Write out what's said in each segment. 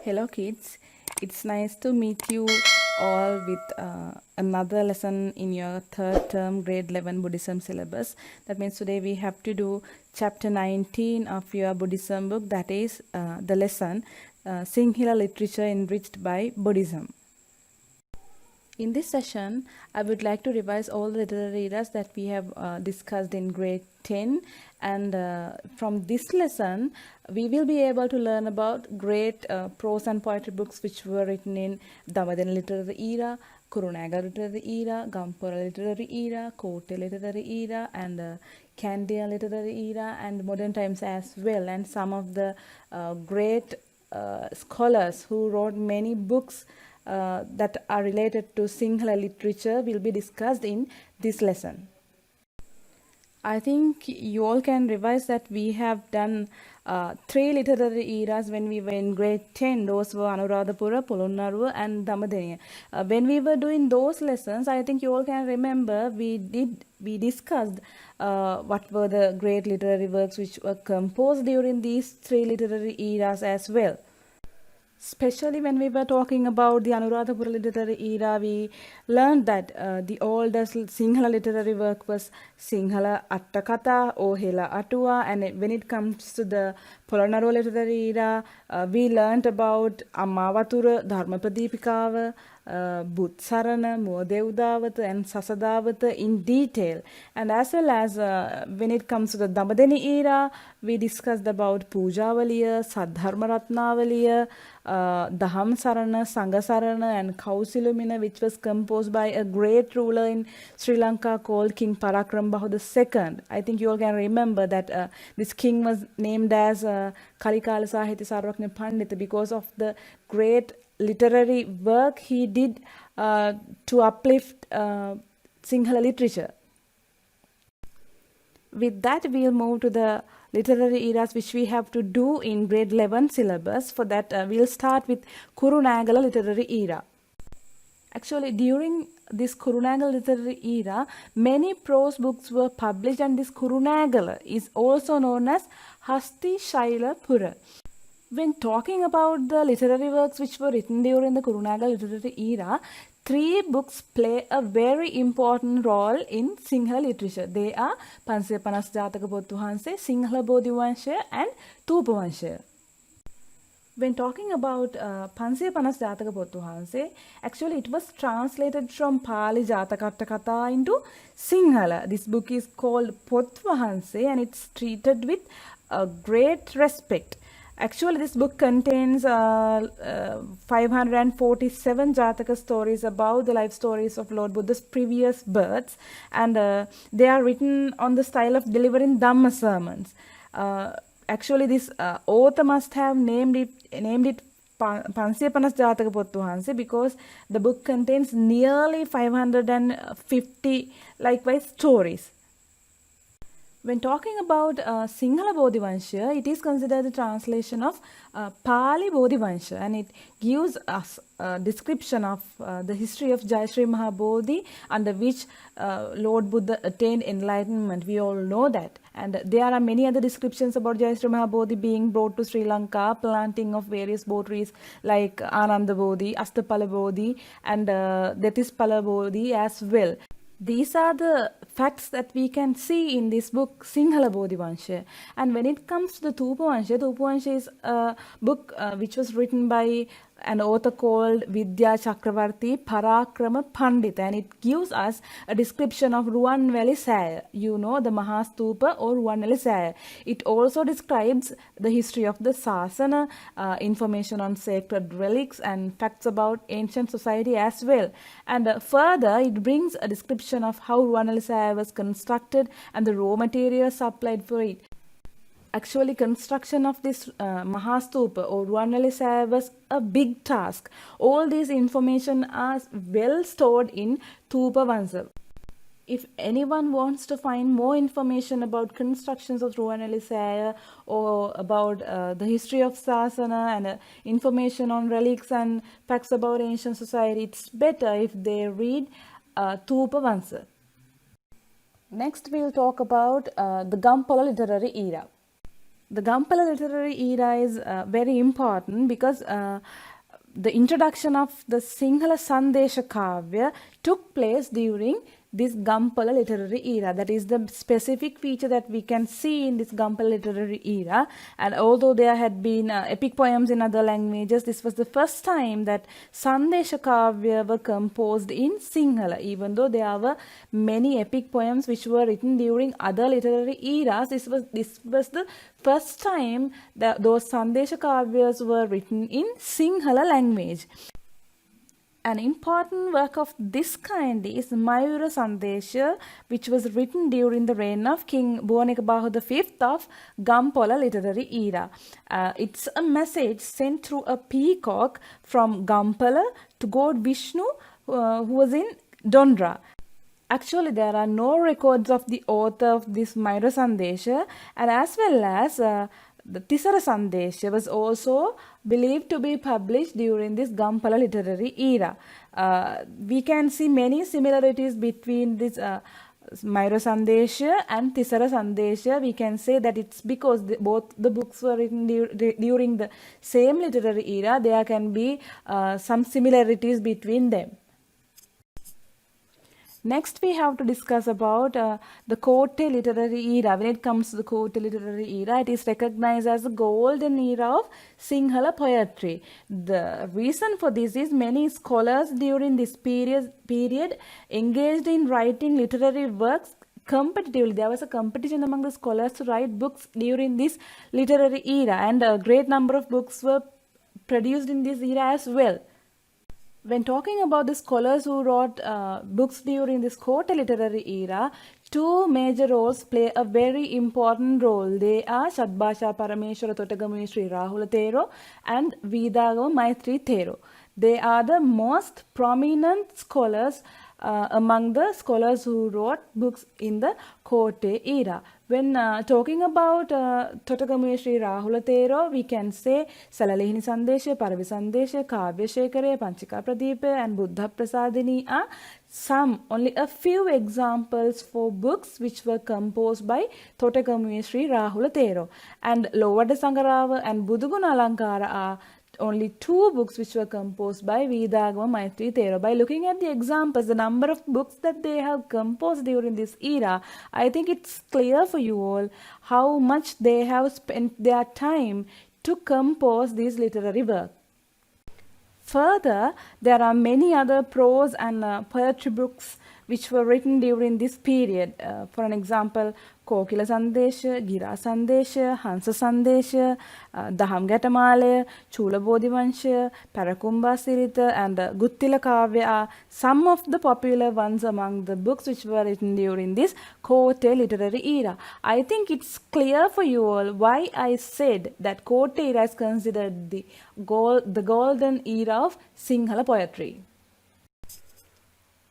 Hello kids, it's nice to meet you all with another lesson in your third term grade 11 Buddhism syllabus. That means today we have to do chapter 19 of your Buddhism book, that is the lesson Sinhala literature enriched by Buddhism. In this session, I would like to revise all the literary eras that we have discussed in grade 10, and from this lesson, we will be able to learn about great prose and poetry books which were written in Dhammadena literary era, Kurunagal literary era, Gampura literary era, Kotte literary era, and Kandiya literary era, and modern times as well, and some of the great scholars who wrote many books that are related to Sinhala literature will be discussed in this lesson. I think you all can revise that we have done 3 literary eras when we were in grade 10. Those were Anuradhapura, Polonnaruwa and Dhammadeniya. When we were doing those lessons, I think you all can remember we discussed what were the great literary works which were composed during these 3 literary eras as well. Especially when we were talking about the Anuradhapura literary era, we learned that the oldest Sinhala literary work was Sinhala Attakatha or Hela Atua, and when it comes to the Polonnaruwa literary era, we learned about Ammawathura, Dharmapadipikawa, Butsarana, Muadevudawata and Sasadawata in detail. And as well as when it comes to the Dhammadeni era, we discussed about Pujavaliya, Saddharmaratnavaliya, Daham Sarana, Sangha Sarana and Kausilumina, which was composed by a great ruler in Sri Lanka called King Parakram Bahu II. I think you all can remember that this king was named as Kalikala Sahitya Sarvaknya Pandita because of the great literary work he did to uplift Sinhala literature. With that, we'll move to the literary eras which we have to do in grade 11 syllabus. For that, we'll start with Kurunagala literary era. Actually, during this Kurunagala literary era, many prose books were published, and this Kurunagala is also known as Hasti Shaila Pura. When talking about the literary works which were written during the Kurunagala literary era, 3 books play a very important role in Sinhala literature. They are Pansiya Panas Jataka Pottu Wahanse, Sinhala Bodhi Vanshaya and Thupa Vanshaya. When talking about Pansiya Panas Jataka Pottu Wahanse, actually it was translated from Pali Jatakatta Katha into Sinhala. This book is called Pottu Wahanse and it's treated with great respect. Actually, this book contains 547 Jataka stories about the life stories of Lord Buddha's previous births, and they are written on the style of delivering Dhamma sermons. Actually, this author must have named it Pansiya Panas Jataka Pottu Wahanse because the book contains nearly 550 likewise stories. When talking about Sinhala Bodhi Vanshaya, it is considered the translation of Pali Bodhi Vanshaya, and it gives us a description of the history of Jayashree Mahabodhi, under which Lord Buddha attained enlightenment. We all know that. And there are many other descriptions about Jayashree Mahabodhi being brought to Sri Lanka, planting of various bodhis like Ananda Bodhi, Astapala Bodhi, and Detispala Bodhi as well. These are the facts that we can see in this book, Sinhala Bodhi Vanshaya. And when it comes to the Thupa Vanshaya is a book which was written by an author called Vidya Chakravarti Parakrama Pandita, and it gives us a description of Ruwanveli Saya, the Mahastupa or Ruwanveli Saya. It also describes the history of the Sasana, information on sacred relics and facts about ancient society as well. And further, it brings a description of how Ruwanveli Saya was constructed and the raw materials supplied for it. Actually, construction of this Mahastupa or Ruwanveli Saya was a big task. All these information are well stored in Thupa Vanshaya. If anyone wants to find more information about constructions of Ruwanveli Saya or about the history of Sasana and information on relics and facts about ancient society, it's better if they read Thupa Vanshaya. Next, we'll talk about the Gampala literary era. The Gampala literary era is very important because the introduction of the Sinhala Sandesha Kavya took place during this Gampala literary era. That is the specific feature that we can see in this Gampala literary era. And although there had been epic poems in other languages, this was the first time that Sandesha Kavya were composed in Sinhala. Even though there were many epic poems which were written during other literary eras, this was the first time that those Sandesha Kavyas were written in Sinhala language. An important work of this kind is Mayura Sandesha, which was written during the reign of King Bhuvanikabahu V of Gampala literary era. It's a message sent through a peacock from Gampala to God Vishnu, who was in Dondra. Actually, there are no records of the author of this Mayura Sandesha, and as well as the Tisara Sandesha was also believed to be published during this Gampala literary era. We can see many similarities between this Mayura Sandesha and Tisara Sandesha. We can say that it's because both the books were written during the same literary era. There can be some similarities between them. Next, we have to discuss about the Kotte literary era. When it comes to the Kotte literary era, it is recognized as the golden era of Sinhala poetry. The reason for this is many scholars during this period engaged in writing literary works competitively. There was a competition among the scholars to write books during this literary era, and a great number of books were produced in this era as well. When talking about the scholars who wrote books during this Kotte literary era, two major roles play a very important role. They are Shadbhasha Parameshwara Totagamuni Sri Rahula Thero and Vidagama Maitri Thero. They are the most prominent scholars among the scholars who wrote books in the Kotte era. When talking about Totagamuni Sri Rahula Thero, we can say Salalihini Sandesha, Paravi Sandesha, Kavya Shekare, Panchika Pradeepa and Buddha Prasadini are only a few examples for books which were composed by Totagamuni Sri Rahula Thero. And Lovada Sangarava and Buduguna Alankara are only two books which were composed by Vidagama Maitri Thero. By looking at the examples, the number of books that they have composed during this era, I think it's clear for you all how much they have spent their time to compose these literary works. Further, there are many other prose and poetry books which were written during this period. For an example, Kokila Sandesha, Gira Sandesha, Hansa Sandesha, Daham Gatamalaya, Chula Bodhivansha, Parakumbha Sirita and Guttila Kavya are some of the popular ones among the books which were written during this Kotte literary era. I think it's clear for you all why I said that Kotte era is considered the golden era of Sinhala poetry.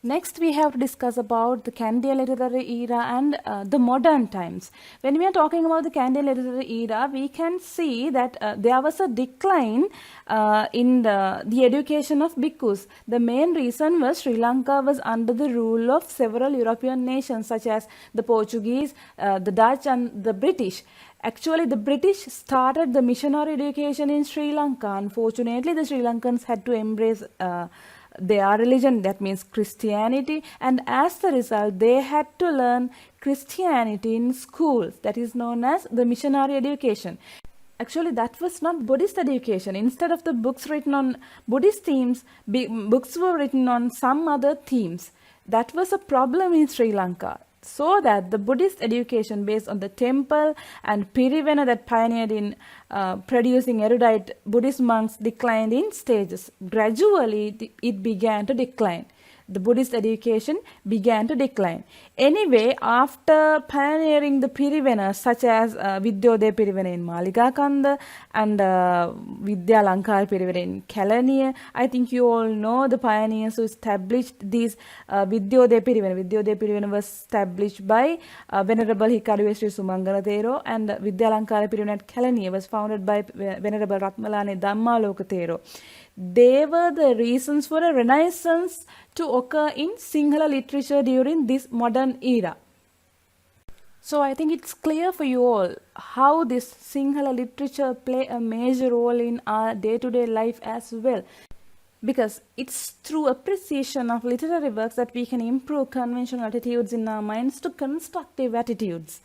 Next, we have to discuss about the Kandya literary era and the modern times. When we are talking about the Kandya literary era, we can see that there was a decline in the education of bhikkhus. The main reason was Sri Lanka was under the rule of several European nations such as the Portuguese, the Dutch and the British. Actually, the British started the missionary education in Sri Lanka. Unfortunately, the Sri Lankans had to embrace their religion, that means Christianity, and as the result they had to learn Christianity in schools, that is known as the missionary education. Actually, that was not Buddhist education. Instead of the books written on Buddhist themes, books were written on some other themes. That was a problem in Sri Lanka. So that the Buddhist education based on the temple and Pirivena that pioneered in producing erudite Buddhist monks declined in stages. Gradually, it began to decline. The Buddhist education began to decline. Anyway, after pioneering the Pirivenas such as Vidyodaya Pirivena in Maligakanda and Vidya Lankara Pirivena in Kelaniya, I think you all know the pioneers who established these Vidyodaya Pirivena. Vidyodaya Pirivena was established by Venerable Hikaduwe Sri Sumangala Thero, and Vidya Lankara Pirivena at Kelaniya was founded by Venerable Ratmalane Dhammaloka Thero. They were the reasons for a renaissance to occur in Sinhala literature during this modern era. So I think it's clear for you all how this Sinhala literature play a major role in our day-to-day life as well. Because it's through appreciation of literary works that we can improve conventional attitudes in our minds to constructive attitudes.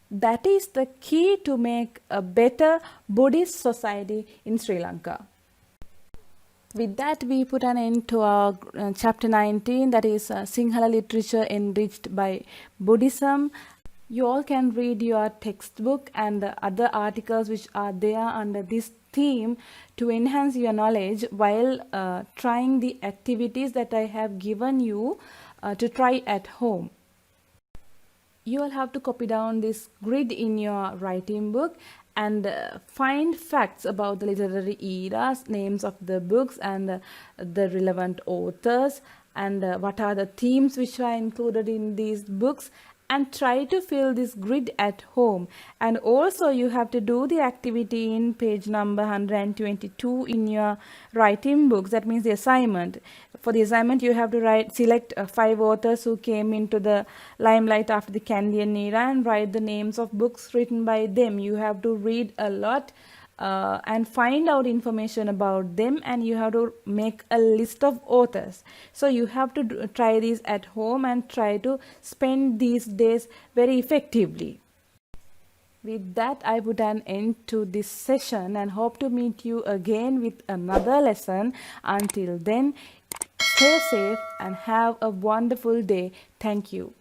That is the key to make a better Buddhist society in Sri Lanka. With that, we put an end to our chapter 19, that is Sinhala literature enriched by Buddhism. You all can read your textbook and the other articles which are there under this theme to enhance your knowledge while trying the activities that I have given you to try at home. You all have to copy down this grid in your writing book and find facts about the literary eras, names of the books and the relevant authors, and what are the themes which are included in these books, and try to fill this grid at home. And also you have to do the activity in page number 122 in your writing books. That means the assignment. For the assignment you have to select 5 authors who came into the limelight after the Candian era and write the names of books written by them. You have to read a lot and find out information about them, and you have to make a list of authors. So you have to try these at home and try to spend these days very effectively. With that, I put an end to this session and hope to meet you again with another lesson. Until then, stay safe and have a wonderful day. Thank you.